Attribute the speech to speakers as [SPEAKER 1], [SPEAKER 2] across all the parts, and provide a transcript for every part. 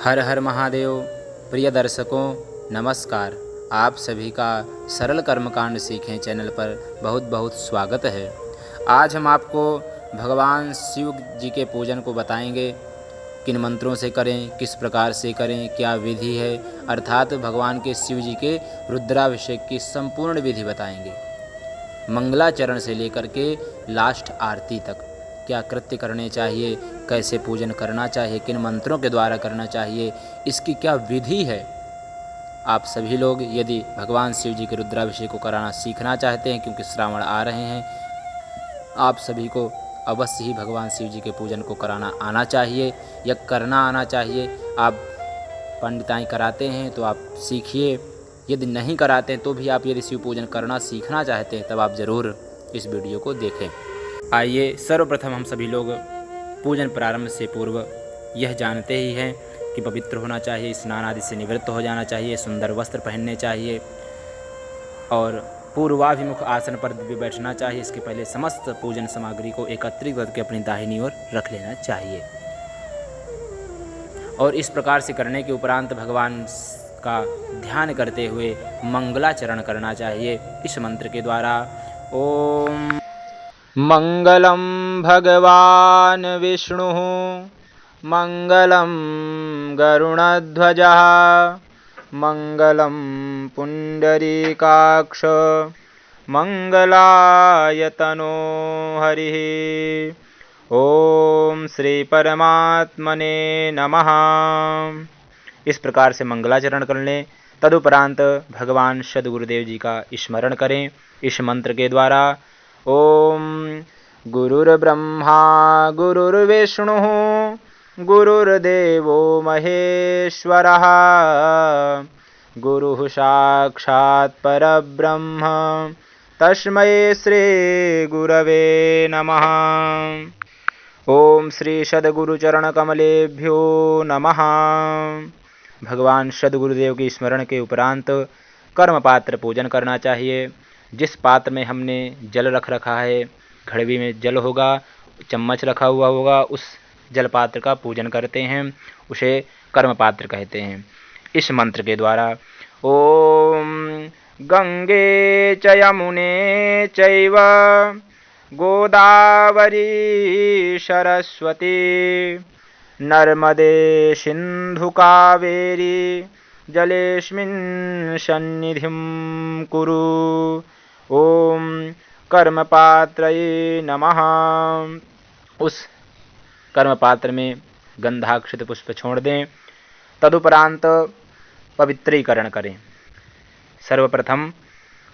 [SPEAKER 1] हर हर महादेव। प्रिय दर्शकों नमस्कार। आप सभी का सरल कर्मकांड सीखें चैनल पर बहुत बहुत स्वागत है। आज हम आपको भगवान शिव जी के पूजन को बताएंगे। किन मंत्रों से करें, किस प्रकार से करें, क्या विधि है, अर्थात भगवान के शिव जी के रुद्राभिषेक की संपूर्ण विधि बताएंगे। मंगलाचरण से लेकर के लास्ट आरती तक क्या कृत्य करने चाहिए, कैसे पूजन करना चाहिए, किन मंत्रों के द्वारा करना चाहिए, इसकी क्या विधि है। आप सभी लोग यदि भगवान शिव जी के रुद्राभिषेक को कराना सीखना चाहते हैं, क्योंकि श्रावण आ रहे हैं, आप सभी को अवश्य ही भगवान शिव जी के पूजन को कराना आना चाहिए या करना आना चाहिए। आप पंडिताई कराते हैं तो आप सीखिए, यदि नहीं कराते तो भी आप यदि शिव पूजन करना सीखना चाहते हैं तब आप ज़रूर इस वीडियो को देखें। आइए सर्वप्रथम हम सभी लोग पूजन प्रारंभ से पूर्व यह जानते ही हैं कि पवित्र होना चाहिए, स्नान आदि से निवृत्त हो जाना चाहिए, सुंदर वस्त्र पहनने चाहिए और पूर्वाभिमुख आसन पर भी बैठना चाहिए। इसके पहले समस्त पूजन सामग्री को एकत्रित करके अपनी दाहिनी ओर रख लेना चाहिए और इस प्रकार से करने के उपरांत भगवान का ध्यान करते हुए मंगलाचरण करना चाहिए इस मंत्र के द्वारा। ओम मंगलम भगवान विष्णु मंगलम गरुणध्वजः मंगलम पुंडरीकाक्ष मंगलायतनो हरिः। ओम श्री परमात्मने नमः। इस प्रकार से मंगलाचरण कर लें। तदुपरांत भगवान सद्गुरुदेव जी का स्मरण करें इस मंत्र के द्वारा। ओम गुरुर्ब्रह्मा गुरुर्विष्णु गुरुर्देवो महेश्वरः गुरुः साक्षात् परब्रह्म तस्मै श्री गुरवे नमः। ओम श्री सद्गुरुचरण कमलेभ्यो नमः। भगवान सद्गुरुदेव के स्मरण के उपरांत कर्म पात्र पूजन करना चाहिए। जिस पात्र में हमने जल रख रखा है, घड़वी में जल होगा, चम्मच रखा हुआ होगा, उस जल पात्र का पूजन करते हैं, उसे कर्म पात्र कहते हैं इस मंत्र के द्वारा। ओम गंगे च यमुने चैव गोदावरी सरस्वती नर्मदे सिंधु कावेरी जलेस्मिन् सन्निधिं कुरु। ओम कर्मपात्रये नमः। उस कर्मपात्र में गंधाक्षत पुष्प छोड़ दें। तदुपरांत पवित्रीकरण करें। सर्वप्रथम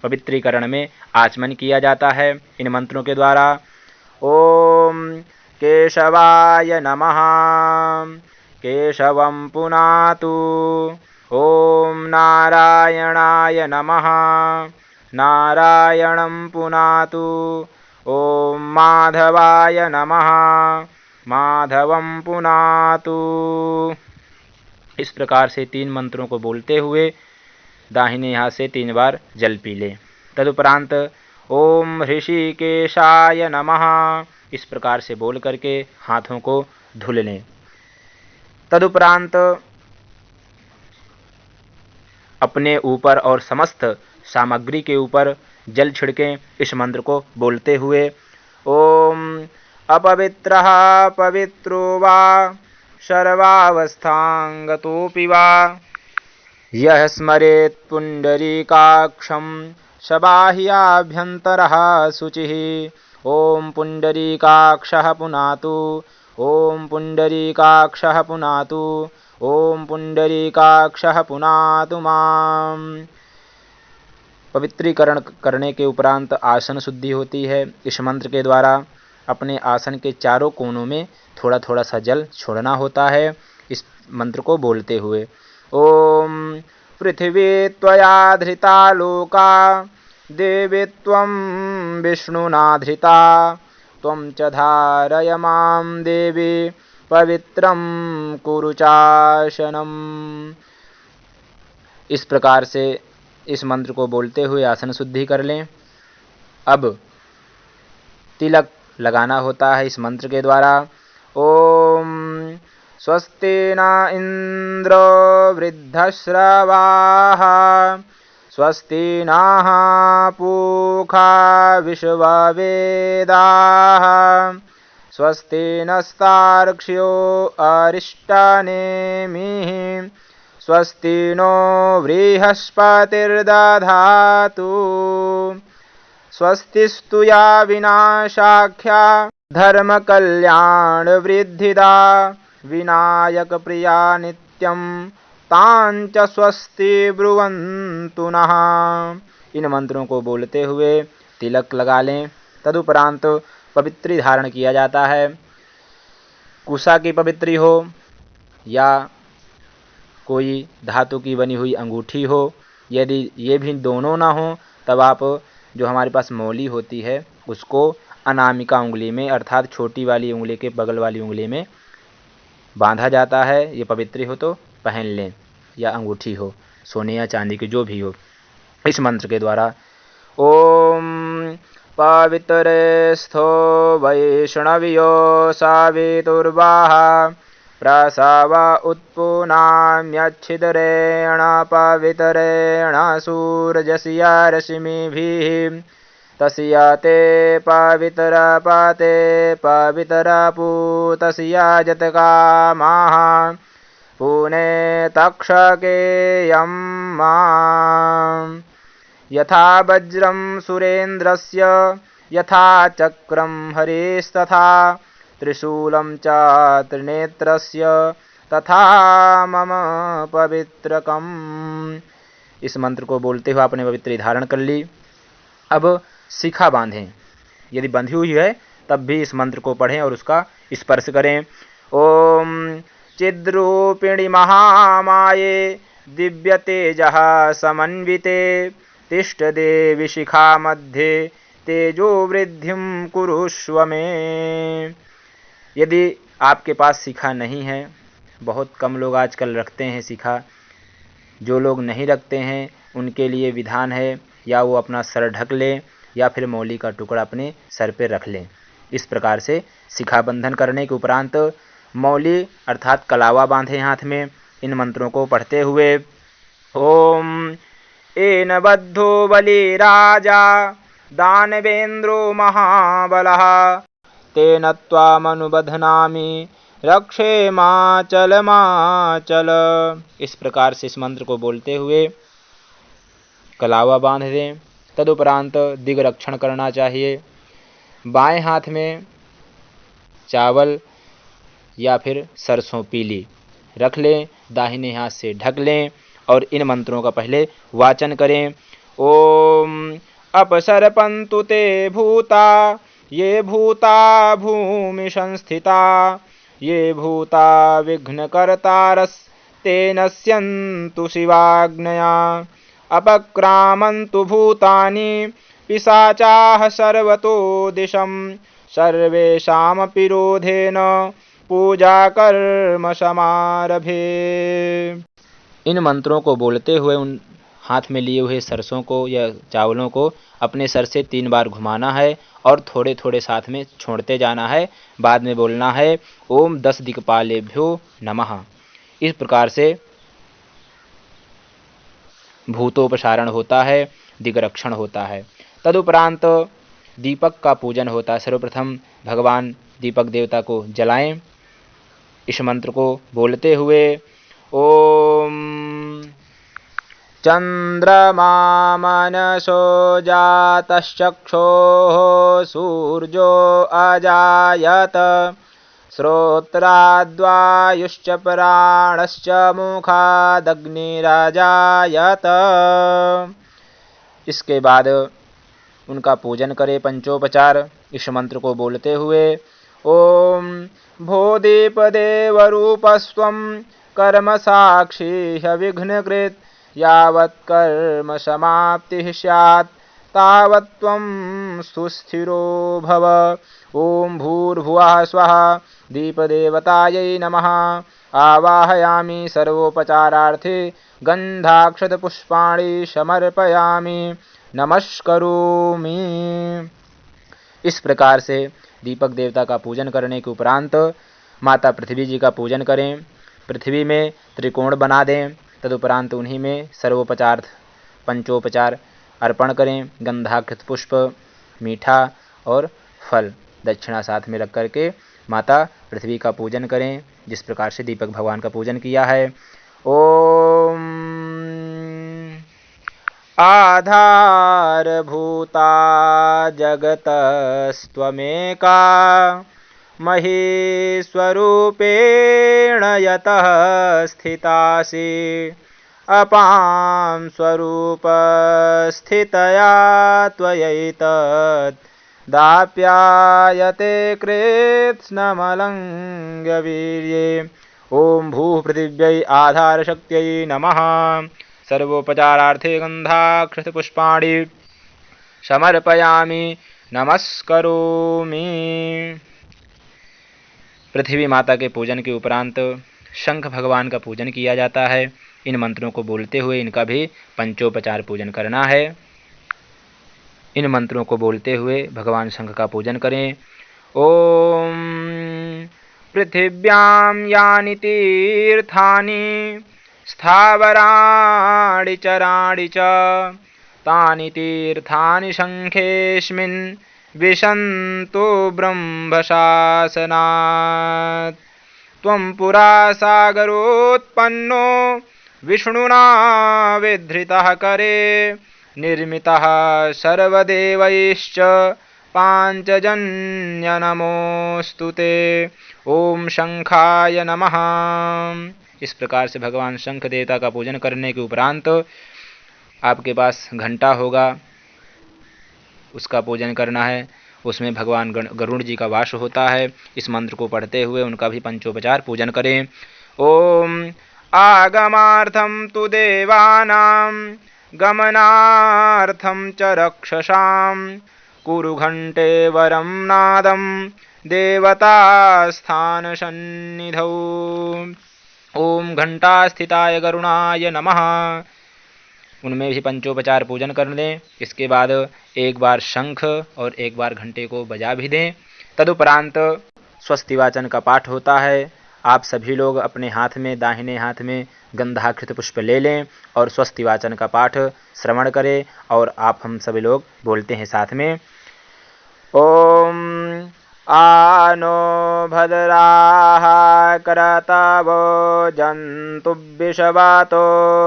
[SPEAKER 1] पवित्रीकरण में आचमन किया जाता है इन मंत्रों के द्वारा। ओम केशवाय नमः केशवं पुनातु। ओम नारायणाय नमः नारायणं पुनातु। ओम माधवाय नमः माधवं पुनातु। इस प्रकार से 3 मंत्रों को बोलते हुए दाहिने हाथ से 3 बार जल पी लें। तदुपरांत ओम ऋषिकेशाय नमः इस प्रकार से बोल करके हाथों को धुल लें। तदुपरांत अपने ऊपर और समस्त सामग्री के ऊपर जल छिड़कें इस मंत्र को बोलते हुए। ओम अपवित्रः पवित्रो वा सर्वावस्थांगतोऽपि वा यः स्मरेत् पुंडरीकाक्षं सबाह्याभ्यन्तरः शुचिः। ओम पुंडरीकाक्षः पुनातु। ओम पुंडरीकाक्षः पुनातु। ओम पुंडरीकाक्षः पुनातु माम्। पवित्रीकरण करने के उपरांत आसन शुद्धि होती है। इस मंत्र के द्वारा अपने आसन के चारों कोनों में थोड़ा थोड़ा सा जल छोड़ना होता है इस मंत्र को बोलते हुए। ओम पृथिवी त्वया धृता लोका देवी त्वं विष्णुना धृता त्वं च धारय मां देवी पवित्रं कुरु चासनम्। इस प्रकार से इस मंत्र को बोलते हुए आसन शुद्धि कर लें। अब तिलक लगाना होता है इस मंत्र के द्वारा। ओम स्वस्ति न इन्द्रो वृद्धश्रवाः स्वस्ति नः पूषा विश्ववेदाः स्वस्ति नस्तार्क्ष्यो अरिष्टानेमिः स्वस्ति नो बृहस्पतिर्दधातु स्वस्तिस्तु या विनाशाख्या धर्मकल्याणवृद्धिदा विनायकप्रिया नित्यं तांच स्वस्ति ब्रुवन्तु नः। इन मंत्रों को बोलते हुए तिलक लगा लें। तदुपरांत पवित्री धारण किया जाता है। कुशा की पवित्री हो या कोई धातु की बनी हुई अंगूठी हो, यदि ये भी दोनों ना हो तब आप जो हमारे पास मौली होती है उसको अनामिका उंगली में अर्थात छोटी वाली उंगली के बगल वाली उंगली में बांधा जाता है। ये पवित्री हो तो पहन लें, या अंगूठी हो सोने या चांदी की जो भी हो। इस मंत्र के द्वारा ओम पवित्रेस्थो वैष्णव्यो सावितुर्वाह प्रसव उत्पुनाम्यच्छिदरेण पवित्रेण सूर्यस्य रश्मिभिः तस्य ते पवित्रपते पवित्रपूतस्य जतकामाः पुने तक्षकेयं माम् यथा वज्रं सुरेन्द्रस्य यथा चक्रं हरेस्तथा त्रिशूलं च त्रिनेत्रस्य तथा मम पवित्रकम्। इस मंत्र को बोलते हुए आपने पवित्री धारण कर ली। अब शिखा बांधें। यदि बंधी हुई है तब भी इस मंत्र को पढ़ें और उसका स्पर्श करें। ओम चिद्रूपिणी महामाये दिव्य तेजः समन्विते तिष्ठ देवी शिखा मध्ये तेजो वृद्धिं कुरुष्व मे। यदि आपके पास शिखा नहीं है, बहुत कम लोग आजकल रखते हैं शिखा, जो लोग नहीं रखते हैं उनके लिए विधान है या वो अपना सर ढक लें या फिर मौली का टुकड़ा अपने सर पे रख लें। इस प्रकार से शिखा बंधन करने के उपरांत मौली अर्थात कलावा बांधे हाथ में। इन मंत्रों को पढ़ते हुए ओम एन बद्धो बलि राजा दानवेन्द्रो महाबलः तेन त्वामनुबध्नामि रक्षेमाचल माचल। इस प्रकार से इस मंत्र को बोलते हुए कलावा बांध दें। तदुपरांत दिग्रक्षण करना चाहिए। बाएं हाथ में चावल या फिर सरसों पीली रख लें, दाहिने हाथ से ढक लें और इन मंत्रों का पहले वाचन करें। ओम अपसर्पन्तु ते भूता ये भूता भूमि संस्थिता ये भूता विघ्नकर्तारस्ते नश्यन्तु शिवाज्ञया अपक्रामन्तु भूतानि पिशाचाः सर्वतो दिशं सर्वेषामपि रोधेन पूजा कर्म समारभे। इन मंत्रों को बोलते हुए उन हाथ में लिए हुए सरसों को या चावलों को अपने सर से 3 बार घुमाना है और थोड़े थोड़े साथ में छोड़ते जाना है। बाद में बोलना है ओम 10 दिक्पालेभ्यो नमः। इस प्रकार से भूतोपसारण होता है, दिग्रक्षण होता है। तदुपरांत दीपक का पूजन होता है। सर्वप्रथम भगवान दीपक देवता को जलाएं। इस मंत्र को बोलते हुए ओम चंद्रमा मनसो जातश्चक्षोः सूर्यो अजायत श्रोत्राद्वायुश्च प्राणश्च मुखादग्निराजायत। इसके बाद उनका पूजन करें पंचोपचार। इस मंत्र को बोलते हुए ओम भूदेवरूपस्त्वं कर्म साक्षी विघ्नकृत यावत् कर्म समाप्तिः स्यात् तावत् त्वं सुस्थिरो भव। ओम भूर्भुवः स्वः दीपदेवतायै नमः। आवाहयामि सर्वोपचारार्थे गन्धाक्षतपुष्पाणि समर्पयामि नमस्करोमि। इस प्रकार से दीपक देवता का पूजन करने के उपरांत माता पृथ्वी जी का पूजन करें। पृथ्वी में त्रिकोण बना दें। तदुपरांत उन्हीं में सर्वोपचार पंचोपचार अर्पण करें। गंधाकृत पुष्प, मीठा और फल दक्षिणा साथ में रख करके माता पृथ्वी का पूजन करें, जिस प्रकार से दीपक भगवान का पूजन किया है। ओम आधारभूता जगतस्त्वमेका महीस्वरूपेण यतः स्थितासि अपां स्वरूपस्थितया त्वयैतत् दाप्यायते कृत्स्नमलङ्घ्यवीर्ये। ओम भूः पृथिव्यै आधारशक्त्यै नमः। सर्वोपचारार्थे गन्धाक्षतपुष्पाणि समर्पयामि, नमस्करोमि। पृथ्वी माता के पूजन के उपरांत शंख भगवान का पूजन किया जाता है। इन मंत्रों को बोलते हुए इनका भी पंचोपचार पूजन करना है। इन मंत्रों को बोलते हुए भगवान शंख का पूजन करें। ओम पृथिव्यां यानि तीर्थानि स्थावराणि चराणि च तानि तीर्थानि शंखेऽस्मिन् विशन्तु ब्रह्मशासनात्। त्वं पुरा सागरोत्पन्नो विष्णुना विधृतः करे निर्मितः सर्वदेवैश्च पांचजन्य नमोस्तु ते। ओम शंखाय नमः। इस प्रकार से भगवान शंख देवता का पूजन करने के उपरांत आपके पास घंटा होगा, उसका पूजन करना है। उसमें भगवान गरुड़ जी का वास होता है। इस मंत्र को पढ़ते हुए उनका भी पंचोपचार पूजन करें। ओम आगमार्थं तु देवानां गमनार्थं च रक्षसां कुरु घंटे वरं नादं देवतास्थान सन्निधौ। ओम घंटास्थिताय गरुणाय नमः। उनमें भी पंचोपचार पूजन कर दें। इसके बाद एक बार शंख और एक बार घंटे को बजा भी दें। तदुपरांत स्वस्ति वाचन का पाठ होता है। आप सभी लोग अपने हाथ में, दाहिने हाथ में गंधाकृत पुष्प ले लें और स्वस्ति वाचन का पाठ श्रवण करें। और आप हम सभी लोग बोलते हैं साथ में। ओम आनो भद्राः करतवो जन्तुभिषवातो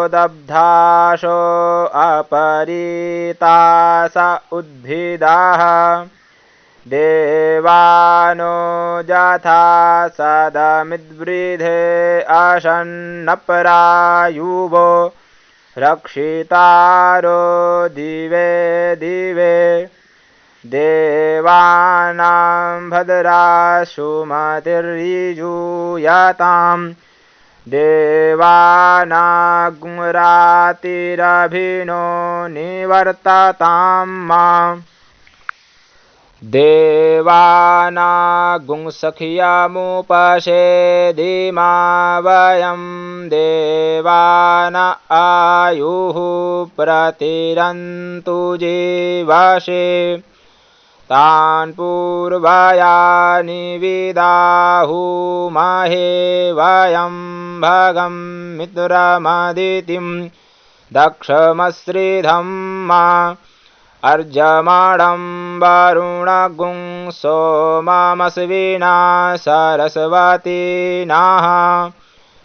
[SPEAKER 1] दब्धाशो अपरीतास उद्भिदाः देवानो यथा सदमिद्वृधे असन्नपरायुवो रक्षितारो दिवे दिवे देवानां भद्रासु मतिर्यजूयतां देवानागुंरातिरभिनो निवर्ततां मां देवानागुंसखियमुपसेदिमा वयं देवान आयुः प्रतिरन्तु जीवसे तान् पूर्वयानि विदाहुमहे वयं भगं मित्रमदितिं दक्षमश्रिधं मा अर्जमाणं वरुणगुं सोममस्विना सरस्वतीनाः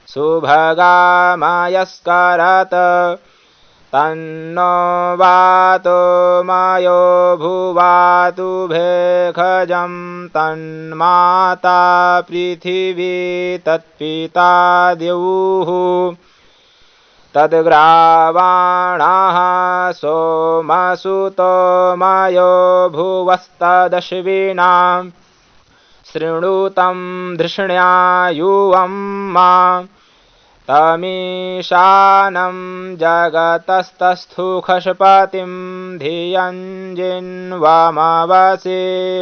[SPEAKER 1] सुभगामयस्करत् तन्नो वातो मायो भुवातु भेखजं तन्माता पृथिवी तत्पिता द्यौः तद्ग्रावाणाः सोमसुतो मायो भुवस्तदश्विनां शृणुतं धृष्ण्यायुवं मा तमीशानं जगतस्तस्थुखशपतिं धियञ्जिन्वामवसे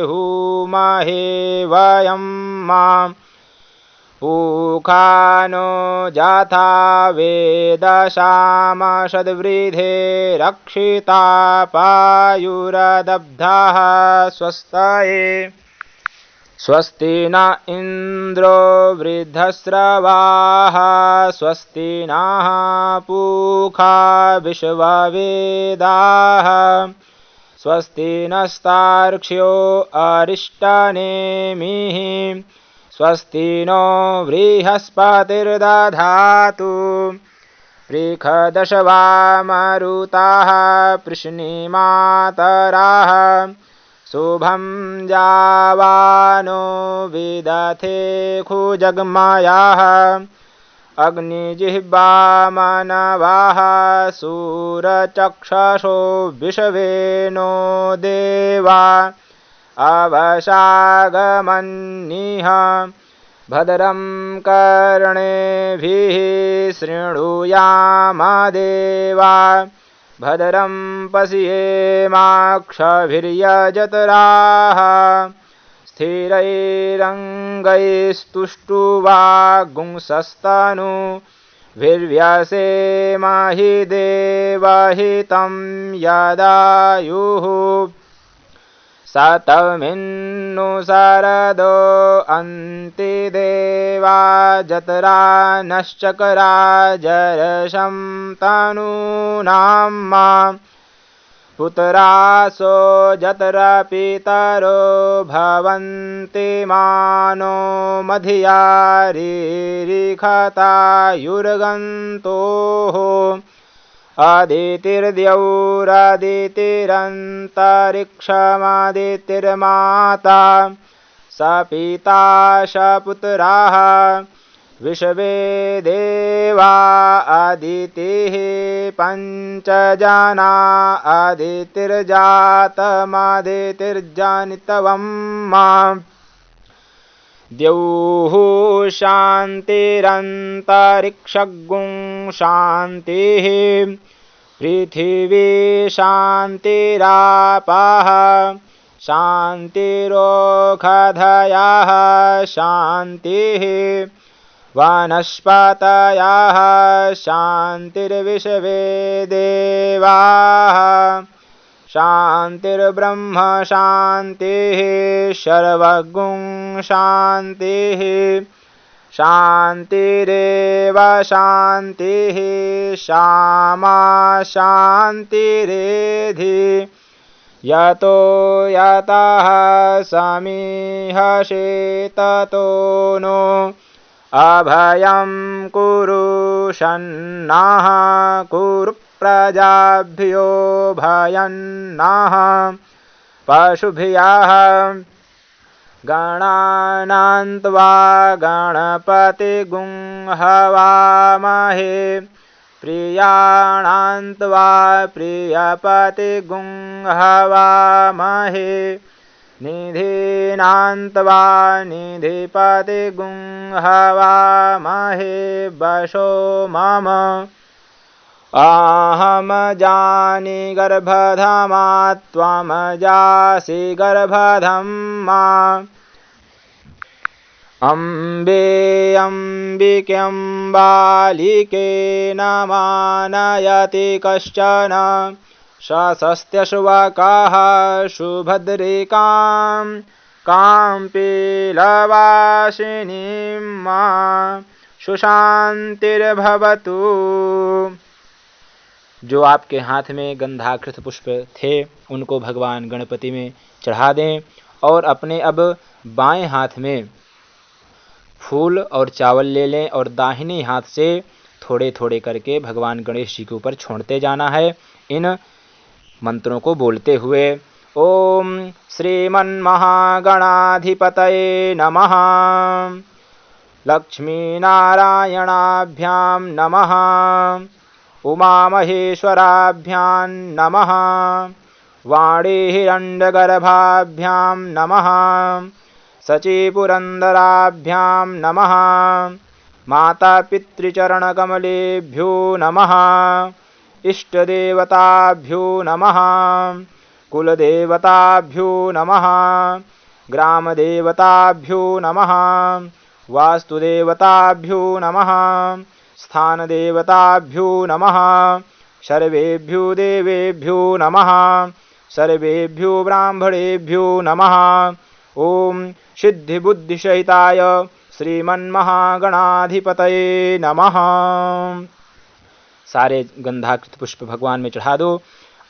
[SPEAKER 1] हुमहे वयं मां ऊखानो यथा वेदशामशद्वृधे रक्षिता पायुरदब्धाः स्वस्तये। स्वस्ति न इन्द्रो वृद्धस्रवाः स्वस्ति नः पूषा विश्ववेदाः स्वस्ति नस्तार्क्ष्यो अरिष्टनेमिः स्वस्ति नो बृहस्पतिर्दधातु पृषदशवा मरुताः पृश्निमातराः शुभं जावानो विदथे खुजग्मयाः अग्निजिह्वा मनवाः सूरचक्षसो विश्वेनो देवा अवशागमन्निः भद्रं कर्णेभिः शृणुयाम देवा भद्रं पश्येमाक्षभिर्यजत्राः स्थिरैरङ्गैस्तुष्टुवागुंसस्तनूभिर्व्यसेमहि देवहितं यदायुः सतमिन्नु शरदो अन्तिदेवा जतरा नश्चकरा जरशं तनूनां मा पुत्रासो जतरा पितरो भवन्ति मानो मधियारिरिखतायुर्गन्तोः अदितिर्द्यौरदितिरन्तरिक्षमदितिर्माता स पिता स पुत्राः विश्वे देवा अदितिः पञ्चजना अदितिर्जातमदितिर्जनितवं मा द्यौः शान्तिरन्तरिक्षगुं शान्तिः पृथिवी शान्तिरापः शान्तिरोषधयः शान्तिः वनस्पतयः शान्तिर्विश्वे देवाः शान्तिर्ब्रह्म शान्तिः सर्वगुं शान्तिः शान्तिरेव शान्तिः सामा शान्तिरेधि यतो यतः समीहसे ततो नो अभयं कुरु सन्नः कुरु प्रजाभ्यो भयन्नः पशुभ्यः गणानान्त्वा गणपतिगुं हवामहे प्रियाणान्त्वा प्रियपतिगुं हवामहे निधीनान्त्वा निधिपतिगुं हवामहे वशो मम अहम जानि गर्भधमा त्वं जासि गर्भधम्मा अम्बे अम्बिके बालिकेन मानयति कश्चन सस्त्यशुवकः सुभद्रिकां काम्पीलवासिनीं मा सुशान्तिर्भवतु। जो आपके हाथ में गंधाकृत पुष्प थे उनको भगवान गणपति में चढ़ा दें और अपने अब बाएं हाथ में फूल और चावल ले लें और दाहिने हाथ से थोड़े थोड़े करके भगवान गणेश जी के ऊपर छोड़ते जाना है। इन मंत्रों को बोलते हुए ओम श्रीमन्महागणाधिपतये नमः, लक्ष्मीनारायणाभ्यां नमः, उमामहेश्वराभ्यां नमः, वाणीहिरण्यगर्भाभ्यां नमः, सचीपुरन्दराभ्यां नमः, मातापितृचरणकमलेभ्यो नमः, इष्टदेवताभ्यो नमः, कुलदेवताभ्यो नमः, ग्रामदेवताभ्यो नमः, वास्तुदेवताभ्यो नमः, स्थानदेवताभ्यो नमः, सर्वेभ्यो देवेभ्यो नमः, सर्वेभ्यो ब्राह्मणेभ्यो नमः, ओम सिद्धिबुद्धिसहिताय श्रीमन्महागणाधिपतये नमः। सारे गंधाकृत पुष्प भगवान में चढ़ा दो।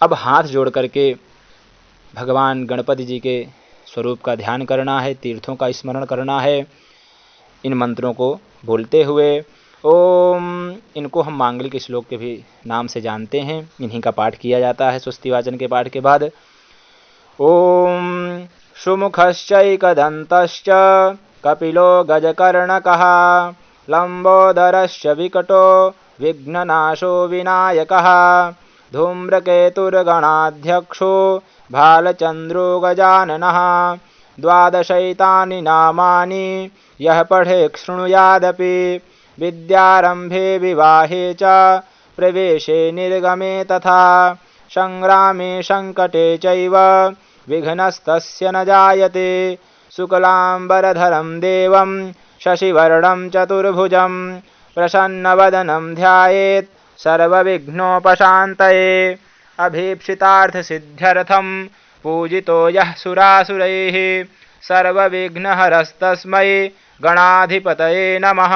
[SPEAKER 1] अब हाथ जोड़ करके भगवान गणपति जी के स्वरूप का ध्यान करना है, तीर्थों का स्मरण करना है इन मंत्रों को बोलते हुए। ओम, इनको हम मांगलिक श्लोक के भी नाम से जानते हैं, इन्हीं का पाठ किया जाता है स्वस्तिवाचन के पाठ के बाद। ओम सुमुखश्चैकदन्तश्च कपिलो गजकर्णकः लंबोदरश्च विकटो विघ्ननाशो विनायकः धूम्रकेतुर्गणाध्यक्षो भालचन्द्रो गजाननः द्वादशैतानि नामानि यः पठेत् शृणुयादपि विद्यारम्भे विवाहे च प्रवेशे निर्गमे तथा संग्रामे संकटे चैव विघ्नस्तस्य न जायते शुक्लाम्बरधरं देवं शशिवर्णं चतुर्भुजं प्रसन्नवदनं ध्यायेत् सर्वविघ्नोपशान्तये अभीप्सितार्थसिद्ध्यर्थं पूजितो यः सुरासुरैः सर्वविघ्नहरस्तस्मै गणाधिपतये नमः।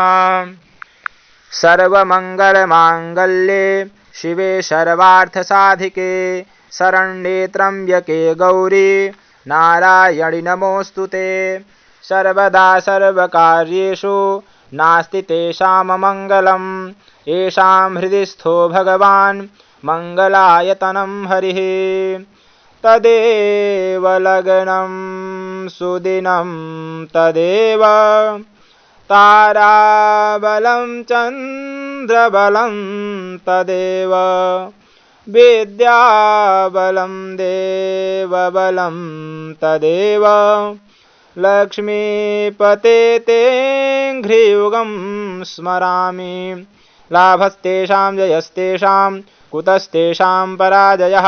[SPEAKER 1] सर्वमंगलमांगल्ये शिवे सर्वार्थसाधिके शरण्ये त्र्यंबके गौरी नारायणि नमोऽस्तुते सर्वदा सर्वकार्येषु नास्ति तेषाममङ्गलम् येषां हृदि स्थो भगवान् मङ्गलायतनं हरिः तदेव लग्नं सुदिनं तदेव ताराबलं चन्द्रबलं तदेव विद्याबलं देवबलं तदेव लक्ष्मीपते ते घ्रियुगं स्मरामि लाभस्तेषां जयस्तेषां कुतस्तेषां पराजयः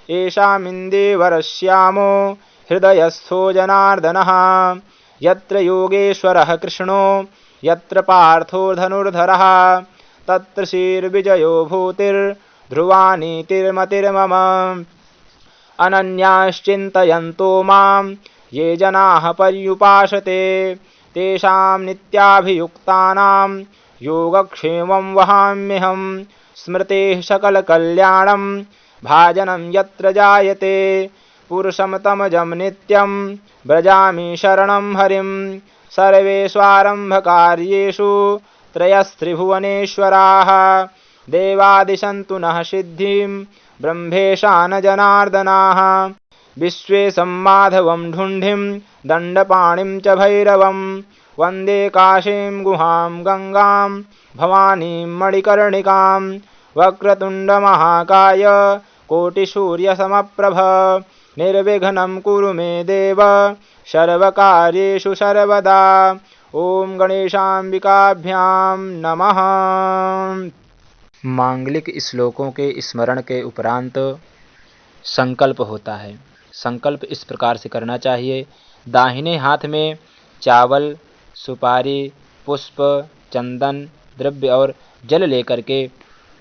[SPEAKER 1] येषामिन्दीवरश्यामो हृदयस्थो जनार्दनः यत्र योगेश्वरः कृष्णो यत्र पार्थो धनुर्धरः तत्र श्रीर्विजयो भूतिर्ध्रुवानीतिर्मतिर्मम अनन्याश्चिन्तयन्तो मां ये जनाः पर्युपासते तेषां नित्याभियुक्तानां योगक्षेमं वहाम्यहं स्मृतेः सकलकल्याणं भाजनं यत्र जायते पुरुषं तमजं नित्यं व्रजामि शरणं हरिं सर्वेष्वारम्भकार्येषु त्रयस्त्रिभुवनेश्वराः देवादिशन्तु नः सिद्धिं ब्रह्मेशान जनार्दनाः विश्वेशं माधवं ढुण्ढिं दण्डपाणिं च भैरवं वन्दे काशीं गुहां गंगां भवानीं मणिकर्णिकां वक्रतुण्डमहाकाय कोटिसूर्यसमप्रभ निर्विघ्नं कुरु मे देव सर्वकार्येषु सर्वदा। ओम गणेशाम्बिकाभ्यां नमः। मांगलिक श्लोकों के स्मरण के उपरांत संकल्प होता है। संकल्प इस प्रकार से करना चाहिए। दाहिने हाथ में चावल, सुपारी, पुष्प, चंदन, द्रव्य और जल लेकर के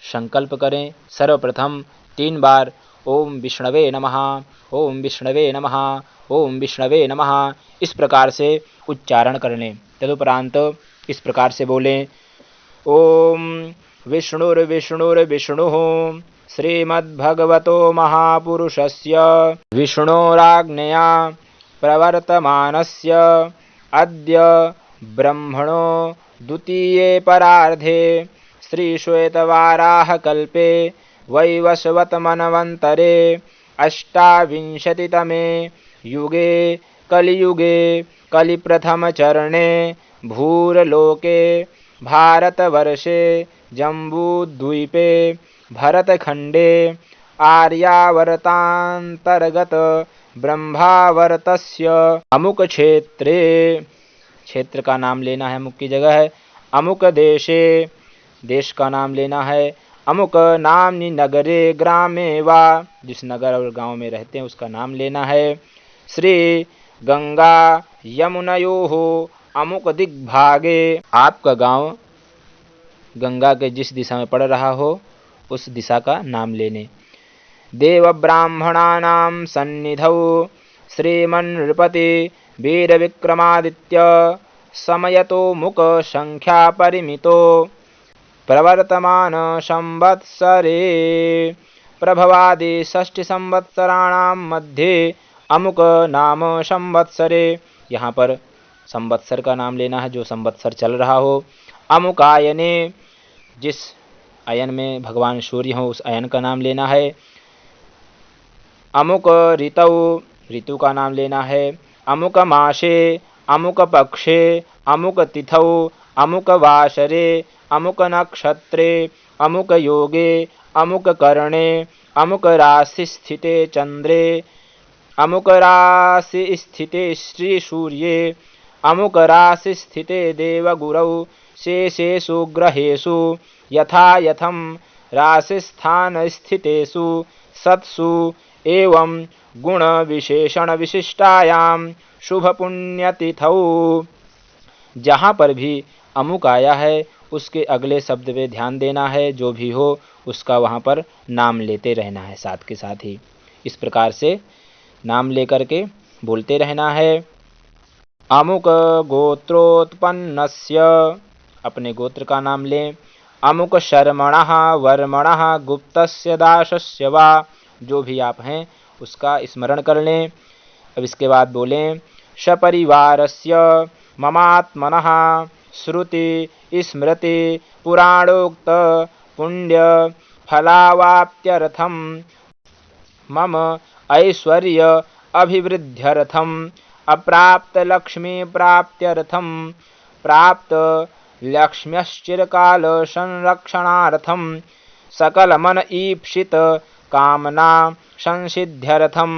[SPEAKER 1] संकल्प करें। सर्वप्रथम 3 बार ओम विष्णवे नमः, ओम विष्णवे नमः, ओम विष्णवे नमः इस प्रकार से उच्चारण कर लें। तदुपरांत इस प्रकार से बोलें, ओम विष्णुर्विष्णुर्विष्णुः श्रीमद्भगवतो महापुरुषस्य विष्णोराज्ञया प्रवर्तमानस्य अद्य ब्रह्मणो द्वितीये परार्धे श्रीश्वेतवाराहकल्पे वैवस्वतमन्वन्तरे अष्टाविंशतितमे युगे कलियुगे कलिप्रथमचरणे भूरलोके भारतवर्षे जम्बूद्वीपे भरतखण्डे आर्यावर्तान्तर्गत ब्रह्मावर्तस्य अमुक क्षेत्रे, क्षेत्र का नाम लेना है, अमुक की जगह है, अमुक देशे, देश का नाम लेना है, अमुक नामनि नगरे ग्रामे वा, जिस नगर और गांव में रहते हैं उसका नाम लेना है, श्री गंगा यमुनयोः अमुक दिग्भागे, आपका गांव गंगा के जिस दिशा में पड़ रहा हो उस दिशा का नाम लेने। देव ब्राह्मणानां सन्निधौ श्रीमन्नृपति वीरविक्रमादित्य समयतो मुक संख्या परिमितो प्रवर्तमान संवत्सरे प्रभवादि षष्टि संवत्सराणां मध्ये अमुक नाम संवत्सरे। यहाँ पर संवत्सर का नाम लेना है जो संवत्सर चल रहा हो। अमुक आयने, जिस अयन में भगवान सूर्य हो उस अयन का नाम लेना है। अमुक ऋतौ, ऋतु का नाम लेना है। अमुक मासे, अमुक पक्षे, अमुक तिथौ, अमुक वासरे, अमुक नक्षत्रे, अमुक योगे, अमुक करणे, अमुक राशि स्थिते चंद्रे, अमुक राशि स्थिते श्री सूर्ये, अमुक राशि स्थिते देवगुरौ, शेषेषु ग्रहेषु यथा यथं राशिस्थान स्थितेषु सत्सु एवं गुण विशेषण विशिष्टायां शुभ पुण्यतिथौ। जहाँ पर भी अमुक आया है उसके अगले शब्द पे ध्यान देना है, जो भी हो उसका वहाँ पर नाम लेते रहना है साथ के साथ ही। इस प्रकार से नाम लेकर के बोलते रहना है। अमुक गोत्रोत्पन्नस्य, अपने गोत्र का नाम लें। अमुक शर्मणः वर्मणः गुप्तस्य दासस्य वा, जो भी आप हैं उसका स्मरण कर लें। अब इसके बाद बोलें सपरिवारस्य ममात्मनः श्रुति स्मृति पुराणोक्त पुण्य फलावाप्त्यर्थम मम ऐश्वर्य अभिवृद्ध्यर्थम अप्राप्त लक्ष्मी प्राप्त्यर्थम प्राप्त लक्ष्म्यश्चिरकाल संरक्षणार्थम सकल मन ईप्सित कामना संसिद्ध्यर्थम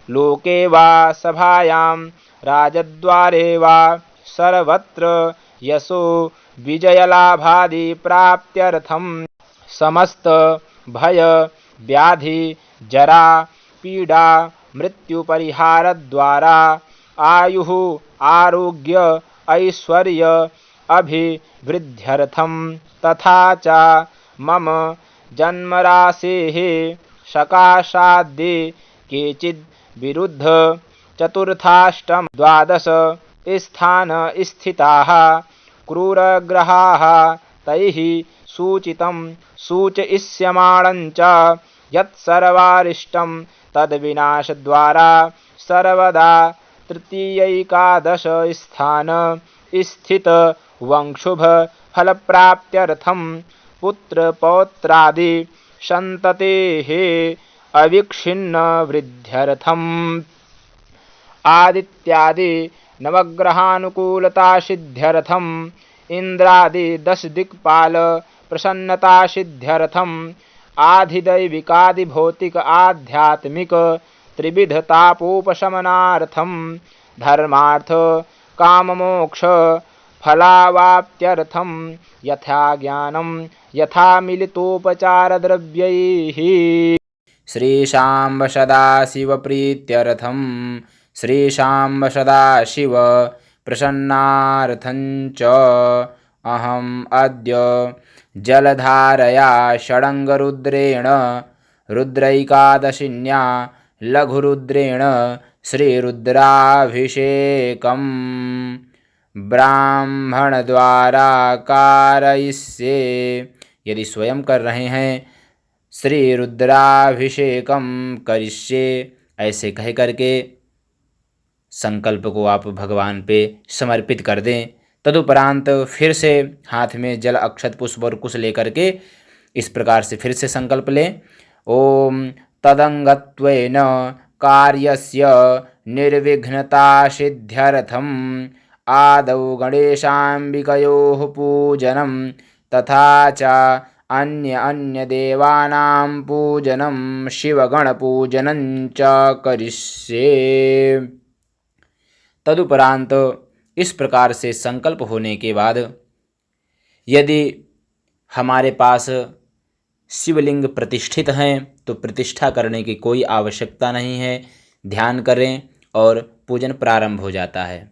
[SPEAKER 1] लोके वा सभायां राजद्वारे वा सर्वत्र यशो विजयलाभादि प्राप्त्यर्थम समस्त भय व्याधि जरा पीड़ा मृत्यु परिहार द्वारा आयुः आरोग्य ऐश्वर्य अभिवृद्ध्यर्थम तथा च मम जन्मराशेः सकाशाद्ये केचिद् विरुद्ध चतुर्थाष्टम द्वादश स्थान स्थिताः क्रूरग्रहाः तैः सूचितं सूचयिष्यमाणं च यत्सर्वारिष्टं तद्विनाशद्वारा सर्वदा तृतीयैकादश स्थान स्थित वंशुभ फलप्राप्त्यर्थं पुत्र पौत्रादि संततेः अविच्छिन्न वृद्ध्यर्थम आदित्यादि नवग्रहानुकूलता सिद्ध्यर्थम इंद्रादि 10 दिक्पाल प्रसन्नता सिद्ध्यर्थम आधिदैविकादि भौतिक आध्यात्मिक त्रिविध तापोपशमनार्थम धर्मार्थ काम मोक्ष फलावाप्त्यर्थम यथा ज्ञानम यथा मिलितोपचार द्रव्यैः श्रीशाम्ब सदाशिव प्रीत्यर्थम श्रीशाम्ब सदाशिव प्रसन्नार्थं च अहम् अद्य जलधारया षडङ्गरुद्रेण रुद्रैकादशिन्या लघुरुद्रेण श्रीरुद्राभिषेकं ब्राह्मण द्वारा कारयिष्ये। यदि स्वयं कर रहे हैं श्री रुद्राभिषेकम करिष्ये ऐसे कह करके संकल्प को आप भगवान पे समर्पित कर दें। तदुपरांत फिर से हाथ में जल अक्षत पुष्प और कुश लेकर के इस प्रकार से फिर से संकल्प लें। ओम तदंगत्वेन कार्यस्य निर्विघ्नता सिद्ध्यर्थम आदौ गणेशाम्बिकयोः पूजनं तथा च अन्य देवानां पूजनं शिवगण पूजनं च करिष्ये। तदुपरांत इस प्रकार से संकल्प होने के बाद यदि हमारे पास शिवलिंग प्रतिष्ठित हैं तो प्रतिष्ठा करने की कोई आवश्यकता नहीं है, ध्यान करें और पूजन प्रारंभ हो जाता है।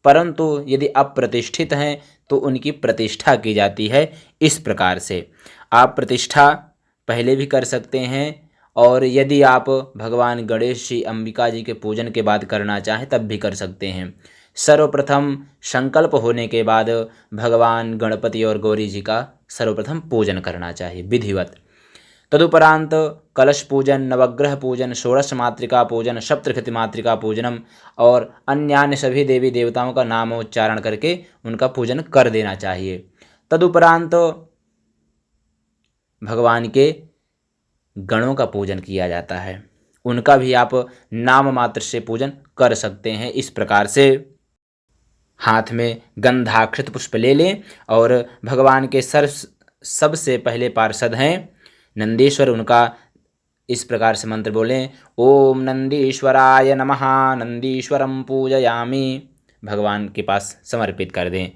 [SPEAKER 1] परंतु यदि अप्रतिष्ठित हैं तो उनकी प्रतिष्ठा की जाती है। इस प्रकार से आप प्रतिष्ठा पहले भी कर सकते हैं और यदि आप भगवान गणेश जी, अंबिका जी के पूजन के बाद करना चाहें तब भी कर सकते हैं। सर्वप्रथम संकल्प होने के बाद भगवान गणपति और गौरी जी का सर्वप्रथम पूजन करना चाहिए विधिवत। तदुपरांत कलश पूजन, नवग्रह पूजन, षोडश मातृका पूजन, सप्तशती मातृका पूजनम और अन्य सभी देवी देवताओं का नामोच्चारण करके उनका पूजन कर देना चाहिए। तदुपरांत भगवान के गणों का पूजन किया जाता है, उनका भी आप नाम मात्र से पूजन कर सकते हैं। इस प्रकार से हाथ में गंधाक्षत पुष्प ले लें और भगवान के सबसे पहले पार्षद हैं नंदीश्वर, उनका इस प्रकार से मंत्र बोलें, ओम नंदीश्वराय नमः, नंदीश्वरम पूजयामि, भगवान के पास समर्पित कर दें।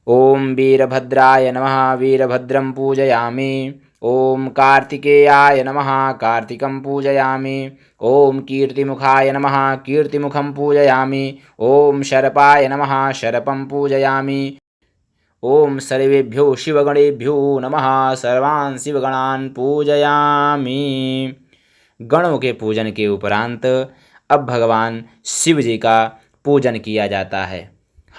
[SPEAKER 1] ओम वीरभद्राय नमः, वीरभद्रम पूजयामि। ओम कार्तिकेयाय नमः, कार्तिकं पूजयामि। ओम कीर्तिमुखाय नमः, कीर्तिमुखं पूजयामि। ओम शर्पाय नमः, शर्पं पूजयामि। ओम सर्वेभ्यो शिवगणेभ्यो नमः, सर्वान् शिवगणान् पूजयामि। गणों के पूजन के उपरांत अब भगवान शिव जी का पूजन किया जाता है।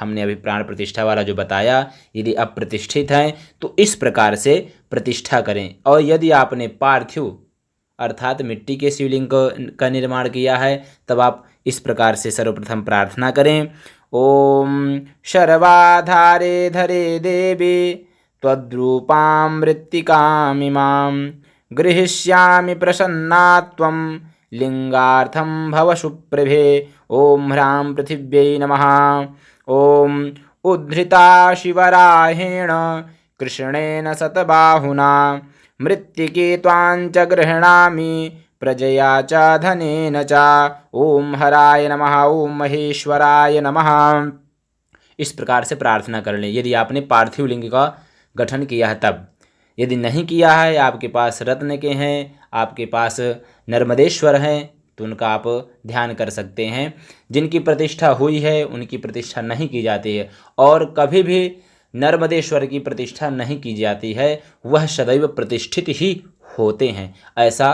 [SPEAKER 1] हमने अभी प्राण प्रतिष्ठा वाला जो बताया, यदि अप्रतिष्ठित हैं तो इस प्रकार से प्रतिष्ठा करें। और यदि आपने पार्थिव अर्थात मिट्टी के शिवलिंग का निर्माण किया है तब आप इस प्रकार से सर्वप्रथम प्रार्थना करें, ओम शर्वाधारे धरे देवी त्वद्रूपां मृत्तिकामिमां गृहीष्यामि प्रसन्ना त्वं लिंगार्थं भव सुप्रभे। ओम ह्रां पृथिव्यै नमः। ओम उद्धृता शिवराहेण कृष्णेन शतबाहुना मृत्तिके त्वां च गृह्णामि प्रजया च धनेन च। ओम हराय नमः, ओम महेश्वराय नमः। इस प्रकार से प्रार्थना कर लें यदि आपने पार्थिव लिंग का गठन किया है तब। यदि नहीं किया है, आपके पास रत्न के हैं, आपके पास नर्मदेश्वर हैं, तो उनका आप ध्यान कर सकते हैं। जिनकी प्रतिष्ठा हुई है उनकी प्रतिष्ठा नहीं की जाती है, और कभी भी नर्मदेश्वर की प्रतिष्ठा नहीं की जाती है, वह सदैव प्रतिष्ठित ही होते हैं, ऐसा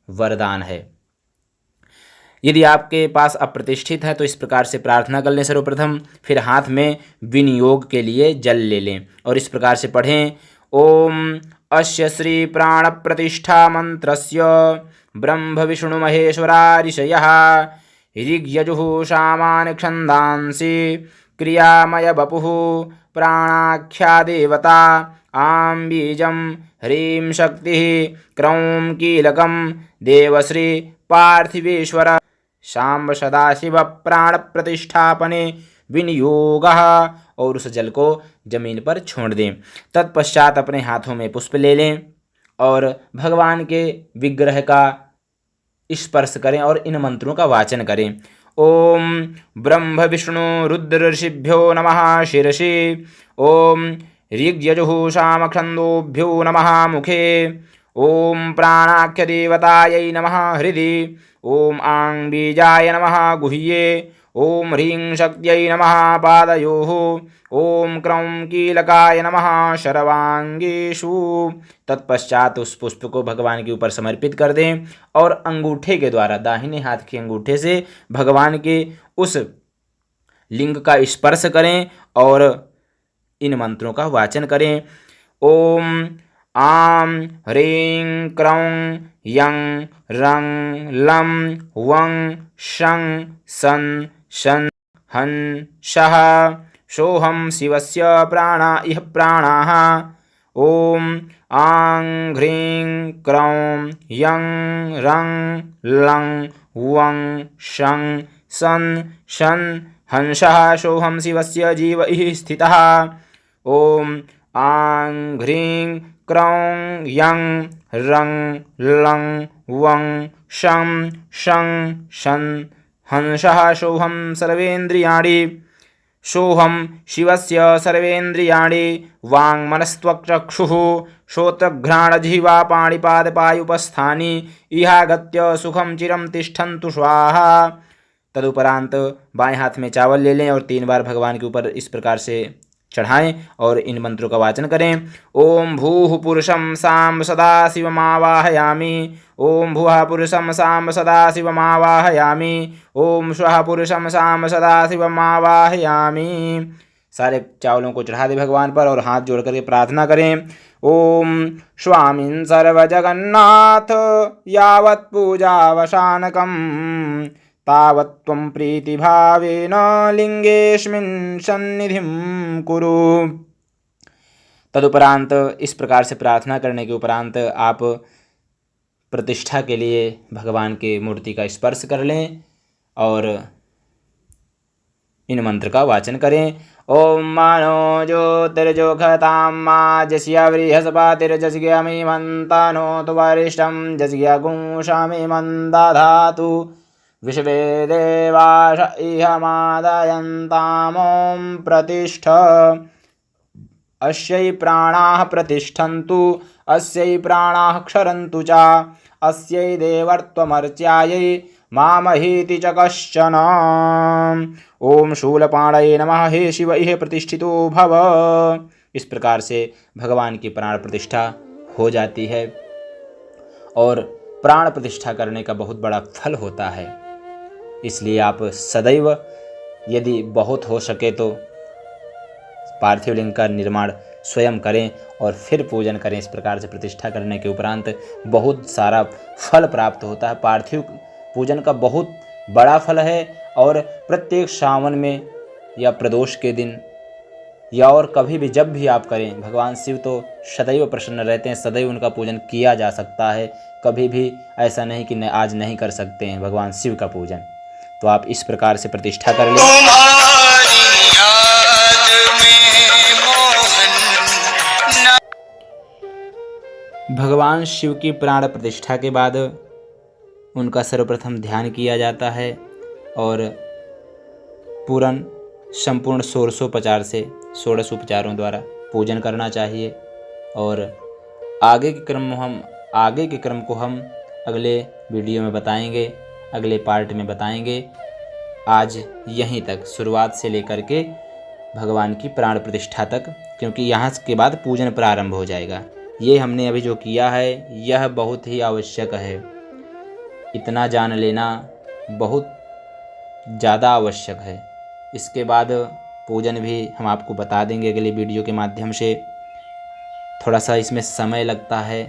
[SPEAKER 1] वरदान है। यदि आपके पास अप्रतिष्ठित है तो इस प्रकार से प्रार्थना कर लें सर्वप्रथम। फिर हाथ में विनियोग के लिए जल ले लें और इस प्रकार से पढ़ें, ओम अस्य श्री प्राण प्रतिष्ठा मंत्रस्य ब्रह्म विष्णु महेश्वरा ऋषयः ऋग्यजुः सामान्य छन्दांसि क्रियामय वपुः प्राणाख्या देवता आं बीजं ह्रीं शक्तिः क्रौं कीलकं देवश्री पार्थिवेश्वर शाम्ब सदाशिव प्राण प्रतिष्ठापने विनियोगः। और उस जल को जमीन पर छोड़ दें। तत्पश्चात अपने हाथों में पुष्प ले लें और भगवान के विग्रह का स्पर्श करें और इन मंत्रों का वाचन करें। ओम ब्रह्म विष्णु रुद्र ऋषिभ्यो नमः शिरसि। ओम ऋग्यजुः सामखंदोभ्यो नमः मुखे। ओम प्राणाख्य देवतायै नमः हृदि। ओम आं बीजाय नमः गुह्ये। ओम ह्रीं शक्त्यै नमः पादयोः। ओम क्रौं कीलकाय नमः शर्वांगेषु। तत्पश्चात उस पुष्प को भगवान के ऊपर समर्पित कर दें और अंगूठे के द्वारा, दाहिने हाथ के अंगूठे से भगवान के उस लिंग का स्पर्श करें और इन मंत्रों का वाचन करें। ओम आं ह्रीं क्रौं यं रं लं वं शं सन शन हं शः सोऽहं शिवस्य प्राणा इह प्राणाः। ओम आं ह्रीं क्रौं यं रं लं वं शं सन शन हंसः सोऽहं शिवस्य जीव इह स्थितः। ओम आं ह्रीं क्रौं यं रं लं वं शं शं शन हंसः सोऽहं सर्वेन्द्रियाणि। सोऽहं शिवस्य सर्वेन्द्रियाणि वाङ्मनस्त्वक्चक्षुः श्रोत्रघ्राणजिह्वा पाणिपादपायुपस्थानि इहागत्य सुखं चिरं तिष्ठन्तु स्वाहा। तदुपरांत बाएं हाथ में चावल ले लें और 3 बार भगवान के ऊपर इस प्रकार से चढ़ाएं और इन मंत्रों का वाचन करें। ओम भूः पुरुषं साम सदाशिवमावाहयामि। ओम भुवः पुरुषं साम सदाशिवमावाहयामि। ओम स्वः पुरुषं साम सदाशिवमावाहयामि। सारे चावलों को चढ़ा दें भगवान पर और हाथ जोड़ करके प्रार्थना करें। ओम स्वामिन् सर्वजगन्नाथ यावत् पूजावसानकम् तावत् त्वं प्रीतिभावेन लिंगेऽस्मिन् सन्निधिं कुरु। तदुपरांत इस प्रकार से प्रार्थना करने के उपरांत आप प्रतिष्ठा के लिए भगवान की मूर्ति का स्पर्श कर लें और इन मंत्र का वाचन करें। ओम मानो ज्योतिर्जोखतां मा जस्य बृहस्पतिर्जस्यमि मन्तानो तु वरिष्ठं जस्य गुंशामि मन्दधातु विश्वे देवाश इह मादयन्तामों प्रतिष्ठ अस्यै प्राणाः प्रतिष्ठन्तु अस्यै प्राणाः क्षरन्तु च अस्यै देवर्त्वमर्च्यायै मामहीति च कश्चन। ओम शूलपाणये नमः। हे शिव इह प्रतिष्ठितो भव। इस प्रकार से भगवान की प्राण प्रतिष्ठा हो जाती है और प्राण प्रतिष्ठा करने का बहुत बड़ा फल होता है। इसलिए आप सदैव यदि बहुत हो सके तो पार्थिव लिंग का निर्माण स्वयं करें और फिर पूजन करें। इस प्रकार से प्रतिष्ठा करने के उपरांत बहुत सारा फल प्राप्त होता है। पार्थिव पूजन का बहुत बड़ा फल है और प्रत्येक सावन में या प्रदोष के दिन या और कभी भी जब भी आप करें, भगवान शिव तो सदैव प्रसन्न रहते हैं, सदैव उनका पूजन किया जा सकता है। कभी भी ऐसा नहीं कि आज नहीं कर सकते हैं भगवान शिव का पूजन। तो आप इस प्रकार से प्रतिष्ठा कर लें। भगवान शिव की प्राण प्रतिष्ठा के बाद उनका सर्वप्रथम ध्यान किया जाता है और पूर्ण संपूर्ण षोडशोपचार से 16 उपचारों द्वारा पूजन करना चाहिए। और आगे के क्रम को हम अगले वीडियो में बताएंगे, अगले पार्ट में बताएंगे। आज यहीं तक, शुरुआत से लेकर के भगवान की प्राण प्रतिष्ठा तक, क्योंकि यहाँ के बाद पूजन प्रारंभ हो जाएगा। ये हमने अभी जो किया है यह बहुत ही आवश्यक है। इतना जान लेना बहुत ज़्यादा आवश्यक है। इसके बाद पूजन भी हम आपको बता देंगे अगले वीडियो के माध्यम से। थोड़ा सा इसमें समय लगता है,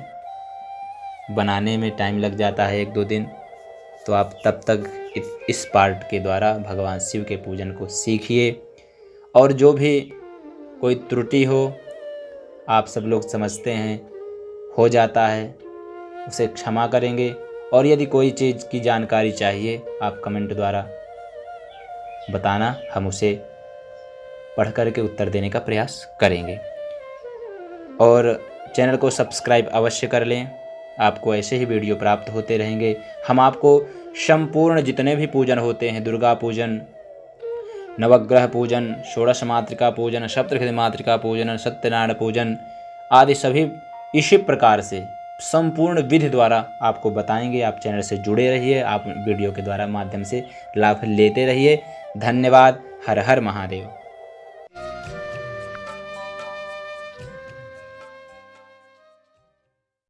[SPEAKER 1] बनाने में टाइम लग जाता है 1-2 दिन। तो आप तब तक इस पार्ट के द्वारा भगवान शिव के पूजन को सीखिए और जो भी कोई त्रुटि हो, आप सब लोग समझते हैं, हो जाता है, उसे क्षमा करेंगे। और यदि कोई चीज़ की जानकारी चाहिए आप कमेंट द्वारा बताना, हम उसे पढ़ करके उत्तर देने का प्रयास करेंगे। और चैनल को सब्सक्राइब अवश्य कर लें, आपको ऐसे ही वीडियो प्राप्त होते रहेंगे। हम आपको संपूर्ण जितने भी पूजन होते हैं, दुर्गा पूजन, नवग्रह पूजन, षोडश मातृका पूजन, सप्तहृदय मातृका पूजन, सत्यनारायण पूजन आदि सभी इसी प्रकार से संपूर्ण विधि द्वारा आपको बताएंगे। आप चैनल से जुड़े रहिए, आप वीडियो के द्वारा माध्यम से लाभ लेते रहिए। धन्यवाद। हर हर महादेव।